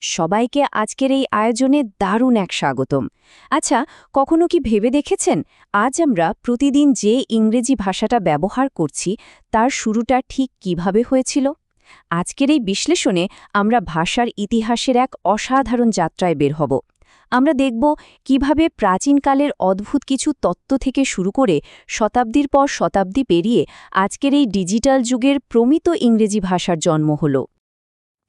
সবাইকে আজকের এই আয়োজনে দারুণ এক স্বাগতম। আচ্ছা, কখনো কি ভেবে দেখেছেন আজ আমরা প্রতিদিন যে ইংরেজি ভাষাটা ব্যবহার করছি তার শুরুটা ঠিক কিভাবে হয়েছিল? আজকের এই বিশ্লেষণে আমরা ভাষার ইতিহাসের এক অসাধারণ যাত্রায় বের হব। আমরা দেখব কিভাবে প্রাচীনকালের অদ্ভুত কিছু তত্ত্ব থেকে শুরু করে শতাব্দীর পর শতাব্দী পেরিয়ে আজকের এই ডিজিটাল যুগের প্রমিত ইংরেজি ভাষার জন্ম হল।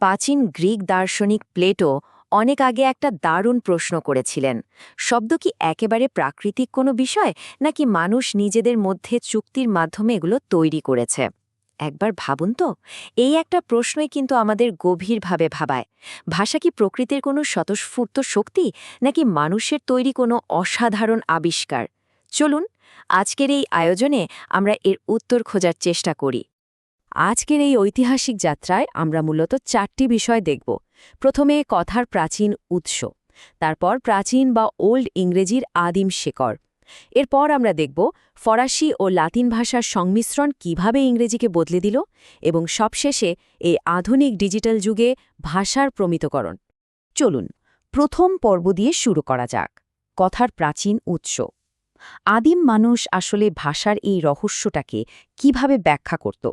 প্রাচীন গ্রিক দার্শনিক প্লেটো অনেক আগে একটা দারুণ প্রশ্ন করেছিলেন, শব্দ কি একেবারে প্রাকৃতিক কোনো বিষয়, নাকি মানুষ নিজেদের মধ্যে চুক্তির মাধ্যমে এগুলো তৈরি করেছে? একবার ভাবুন তো, এই একটা প্রশ্নই কিন্তু আমাদের গভীরভাবে ভাবায়। ভাষা কি প্রকৃতির কোনো স্বতঃস্ফূর্ত শক্তি, নাকি মানুষের তৈরি কোনো অসাধারণ আবিষ্কার? চলুন, আজকের এই আয়োজনে আমরা এর উত্তর খোঁজার চেষ্টা করি। আজকের এই ঐতিহাসিক যাত্রায় আমরা মূলত 4টি বিষয় দেখব। প্রথমে কথার প্রাচীন উৎস, তারপর প্রাচীন বা ওল্ড ইংরেজির আদিম শেকড়। এরপর আমরা দেখব ফরাসি ও লাতিন ভাষার সংমিশ্রণ কিভাবে ইংরেজিকে বদলে দিল, এবং সবশেষে এই আধুনিক ডিজিটাল যুগে ভাষার প্রমিতকরণ। চলুন, প্রথম পর্ব দিয়ে শুরু করা যাক। কথার প্রাচীন উৎস। আদিম মানুষ আসলে ভাষার এই রহস্যটাকে কিভাবে ব্যাখ্যা করত?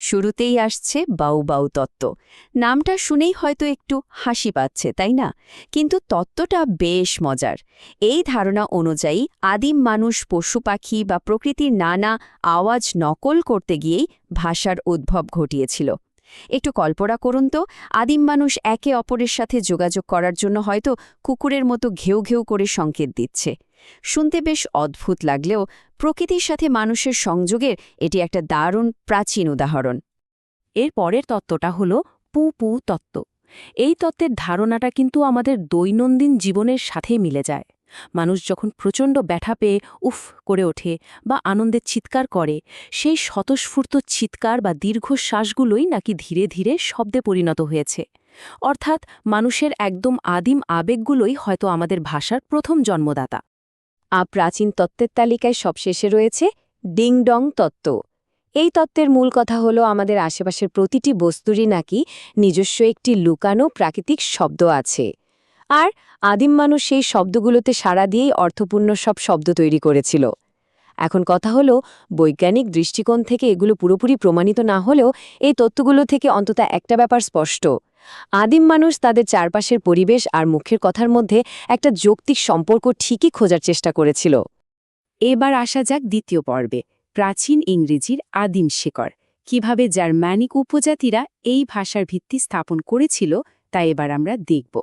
শুরুতেই আসছে বাউ বাউ তত্ত্ব। নামটা শুনেই হয়তো একটু হাসি পাচ্ছে, তাই না? কিন্তু তত্ত্বটা বেশ মজার। এই ধারণা অনুযায়ী আদিম মানুষ পশু পাখি বা প্রকৃতির নানা আওয়াজ নকল করতে গিয়েই ভাষার উদ্ভব ঘটিয়েছিল। একটু কল্পনা করুন তো, আদিম মানুষ একে অপরের সাথে যোগাযোগ করার জন্য হয়তো কুকুরের মতো ঘেউ ঘেউ করে সংকেত দিচ্ছে। শুনতে বেশ অদ্ভুত লাগলেও প্রকৃতির সাথে মানুষের সংযোগের এটি একটা দারুণ প্রাচীন উদাহরণ। এর পরের তত্ত্বটা হল পু পু তত্ত্ব। এই তত্ত্বের ধারণাটা কিন্তু আমাদের দৈনন্দিন জীবনের সাথেই মিলে যায়। মানুষ যখন প্রচণ্ড ব্যথা পেয়ে উফ করে ওঠে বা আনন্দের চিৎকার করে, সেই স্বতঃস্ফূর্ত চিৎকার বা দীর্ঘশ্বাসগুলোই নাকি ধীরে ধীরে শব্দে পরিণত হয়েছে। অর্থাৎ মানুষের একদম আদিম আবেগগুলোই হয়তো আমাদের ভাষার প্রথম জন্মদাতা। প্রাচীন তত্ত্বের তালিকায় সবশেষে রয়েছে ডিং ডং তত্ত্ব। এই তত্ত্বের মূল কথা হলো আমাদের আশেপাশের প্রতিটি বস্তুরই নাকি নিজস্ব একটি লুকানো প্রাকৃতিক শব্দ আছে, আর আদিম মানুষ সেই শব্দগুলোতে সাড়া দিয়েই অর্থপূর্ণ সব শব্দ তৈরি করেছিল। এখন কথা হলো, বৈজ্ঞানিক দৃষ্টিকোণ থেকে এগুলো পুরোপুরি প্রমাণিত না হলেও এই তত্ত্বগুলো থেকে অন্তত একটা ব্যাপার স্পষ্ট: আদিম মানুষ তাদের চারপাশের পরিবেশ আর মুখের কথার মধ্যে একটা যৌক্তিক সম্পর্ক ঠিকই খোঁজার চেষ্টা করেছিল। এবার আসা যাক দ্বিতীয় পর্বে, প্রাচীন ইংরেজির আদিম শেকড়। কিভাবে জার্মানিক উপজাতিরা এই ভাষার ভিত্তি স্থাপন করেছিল তা এবার আমরা দেখব।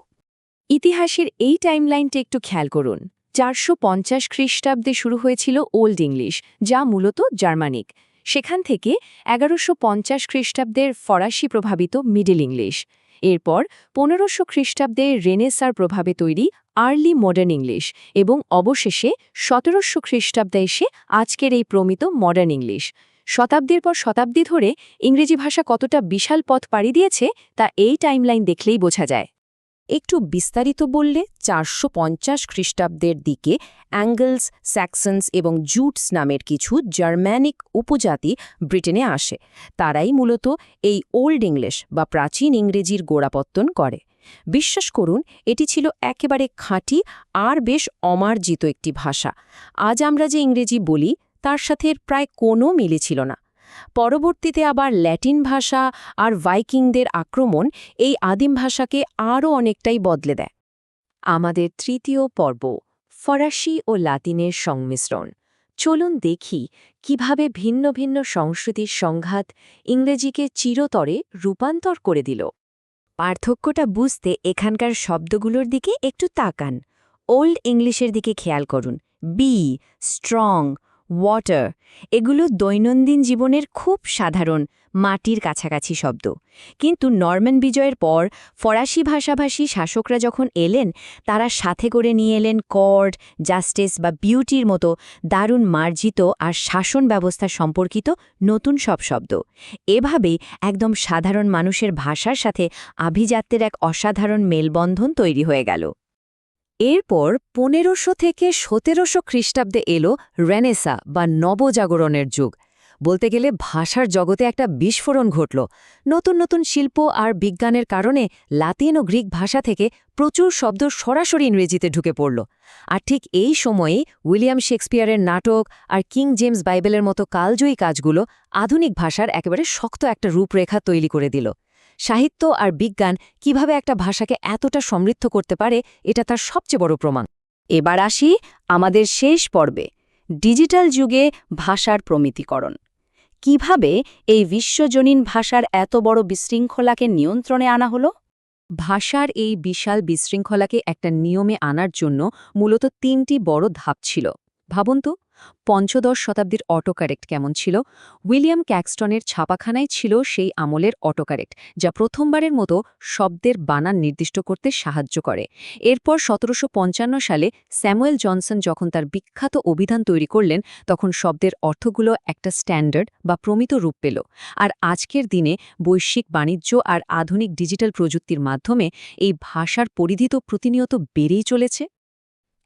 ইতিহাসের এই টাইমলাইনটা একটু খেয়াল করুন। 450 খ্রিস্টাব্দে শুরু হয়েছিল ওল্ড ইংলিশ, যা মূলত জার্মানিক। সেখান থেকে 1150 খ্রিস্টাব্দের ফরাসি প্রভাবিত মিডল ইংলিশ। এরপর 1500 খ্রিস্টাব্দে রেনেসার প্রভাবে তৈরি আর্লি মডার্ন ইংলিশ, এবং অবশেষে 1700 খ্রিস্টাব্দে এসে আজকের এই প্রমিত মডার্ন ইংলিশ। শতাব্দীর পর শতাব্দী ধরে ইংরেজি ভাষা কতটা বিশাল পথ পাড়ি দিয়েছে তা এই টাইমলাইন দেখলেই বোঝা যায়। একটু বিস্তারিত বললে 450 খ্রিস্টাব্দের দিকে অ্যাঙ্গলস, স্যাক্সনস এবং জুটস নামের কিছু জার্মানিক উপজাতি ব্রিটেনে আসে। তারাই মূলত এই ওল্ড ইংলিশ বা প্রাচীন ইংরেজির গোড়াপত্তন করে। বিশ্বাস করুন, এটি ছিল একেবারে খাঁটি আর বেশ অমার্জিত একটি ভাষা। আজ আমরা যে ইংরেজি বলি তার সাথে প্রায় কোনো মিলই ছিল না। পরবর্তীতে আবার ল্যাটিন ভাষা আর ভাইকিংদের আক্রমণ এই আদিম ভাষাকে আরও অনেকটাই বদলে দেয়। আমাদের তৃতীয় পর্ব, ফরাসি ও লাতিনের সংমিশ্রণ। চলুন দেখি কিভাবে ভিন্ন ভিন্ন সংস্কৃতির সংঘাত ইংরেজিকে চিরতরে রূপান্তর করে দিল। পার্থক্যটা বুঝতে এখানকার শব্দগুলোর দিকে একটু তাকান। ওল্ড ইংলিশের দিকে খেয়াল করুন। বি, স্ট্রং, ওয়াটার, এগুলো দৈনন্দিন জীবনের খুব সাধারণ মাটির কাছাকাছি শব্দ। কিন্তু নরম্যান বিজয়ের পর ফরাসি ভাষাভাষী শাসকরা যখন এলেন, তারা সাথে করে নিয়ে এলেন কর্ড, জাস্টিস বা বিউটির মতো দারুণ মার্জিত আর শাসন ব্যবস্থা সম্পর্কিত নতুন সব শব্দ। এভাবেই একদম সাধারণ মানুষের ভাষার সাথে আভিজাত্যের এক অসাধারণ মেলবন্ধন তৈরি হয়ে গেল। এরপর 1500 থেকে 1700 খ্রিস্টাব্দে এলো রেনেসা বা নবজাগরণের যুগ। বলতে গেলে ভাষার জগতে একটা বিস্ফোরণ ঘটল। নতুন নতুন শিল্প আর বিজ্ঞানের কারণে লাতিন ও গ্রিক ভাষা থেকে প্রচুর শব্দ সরাসরি ইংরেজিতে ঢুকে পড়ল। আর ঠিক এই সময়েই উইলিয়াম শেক্সপিয়ারের নাটক আর কিং জেমস বাইবেলের মতো কালজয়ী কাজগুলো আধুনিক ভাষার একেবারে শক্ত একটা রূপরেখা তৈরি করে দিল। সাহিত্য আর বিজ্ঞান কিভাবে একটা ভাষাকে এতটা সমৃদ্ধ করতে পারে, এটা তার সবচেয়ে বড় প্রমাণ। এবার আসি আমাদের শেষ পর্বে, ডিজিটাল যুগে ভাষার প্রমিতিকরণ। কিভাবে এই বিশ্বজনীন ভাষার এত বড় বিশৃঙ্খলাকে নিয়ন্ত্রণে আনা হলো? ভাষার এই বিশাল বিশৃঙ্খলাকে একটা নিয়মে আনার জন্য মূলত ৩টি বড় ধাপ ছিল। ভাবুন তো, পঞ্চদশ শতাব্দীর অটোকারেক্ট কেমন ছিল? উইলিয়াম ক্যাক্সটনের ছাপাখানায় ছিল সেই আমলের অটোকারেক্ট, যা প্রথমবারের মতো শব্দের বানান নির্দিষ্ট করতে সাহায্য করে। এরপর ১৭৫৫ সালে স্যামুয়েল জনসন যখন তার বিখ্যাত অভিধান তৈরি করলেন, তখন শব্দের অর্থগুলো একটা স্ট্যান্ডার্ড বা প্রমিত রূপ পেল। আর আজকের দিনে বৈশ্বিক বাণিজ্য আর আধুনিক ডিজিটাল প্রযুক্তির মাধ্যমে এই ভাষার পরিধি তো প্রতিনিয়ত বেড়েই চলেছে।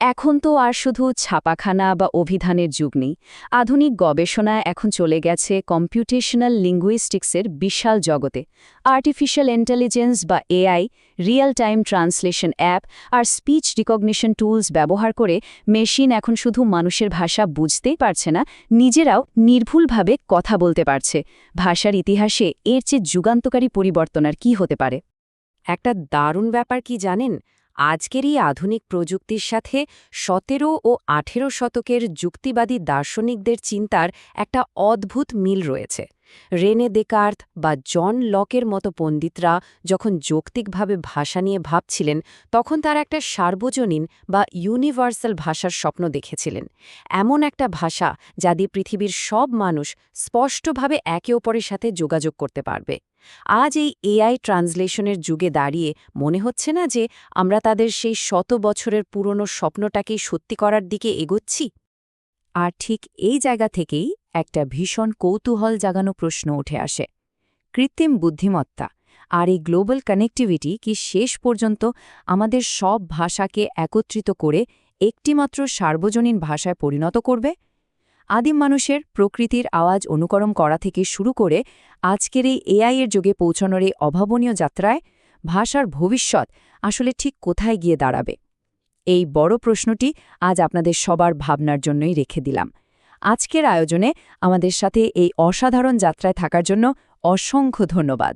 এখন তো আর শুধু ছাপাখানা বা অভিধানের যুগ নেই। আধুনিক গবেষণা এখন চলে গেছে কম্পিউটেশনাল লিঙ্গুইস্টিক্সের বিশাল জগতে। আর্টিফিশিয়াল ইন্টেলিজেন্স বা AI, real time translation app আর স্পিচ রিকগনিশন টুলস ব্যবহার করে মেশিন এখন শুধু মানুষের ভাষা বুঝতেই পারছে না, নিজেরাও নির্ভুলভাবে কথা বলতে পারছে। ভাষার ইতিহাসে এর চেয়ে যুগান্তকারী পরিবর্তন আর কি হতে পারে? একটা দারুণ ব্যাপার কি জানেন? আজকের এই আধুনিক প্রযুক্তির সাথে ১৭ ও ১৮ শতকের যুক্তিবাদী দার্শনিকদের চিন্তার একটা অদ্ভুত মিল রয়েছে। রেনে দেকার্ত বা জন লকের মতো পণ্ডিতরা যখন যৌক্তিকভাবে ভাষা নিয়ে ভাবছিলেন, তখন তারা একটা সার্বজনীন বা ইউনিভার্সাল ভাষার স্বপ্ন দেখেছিলেন। এমন একটা ভাষা যা দিয়ে পৃথিবীর সব মানুষ স্পষ্টভাবে একে অপরের সাথে যোগাযোগ করতে পারবে। আজ এই এআই ট্রান্সলেশনের যুগে দাঁড়িয়ে মনে হচ্ছে না যে আমরা তাদের সেই শত বছরের পুরনো স্বপ্নটাকেই সত্যি করার দিকে এগোচ্ছি? আর ঠিক এই জায়গা থেকেই একটা ভীষণ কৌতূহল জাগানো প্রশ্ন উঠে আসে। কৃত্রিম বুদ্ধিমত্তা আর এই গ্লোবাল কানেক্টিভিটি কি শেষ পর্যন্ত আমাদের সব ভাষাকে একত্রিত করে একটিমাত্র সার্বজনীন ভাষায় পরিণত করবে? আদিম মানুষের প্রকৃতির আওয়াজ অনুকরণ করা থেকে শুরু করে আজকের এই এআই-এর যুগে পৌঁছানোর এই অভাবনীয় যাত্রায় ভাষার ভবিষ্যৎ আসলে ঠিক কোথায় গিয়ে দাঁড়াবে? এই বড় প্রশ্নটি আজ আপনাদের সবার ভাবনার জন্যই রেখে দিলাম। আজকের আয়োজনে আমাদের সাথে এই অসাধারণ যাত্রায় থাকার জন্য অসংখ্য ধন্যবাদ।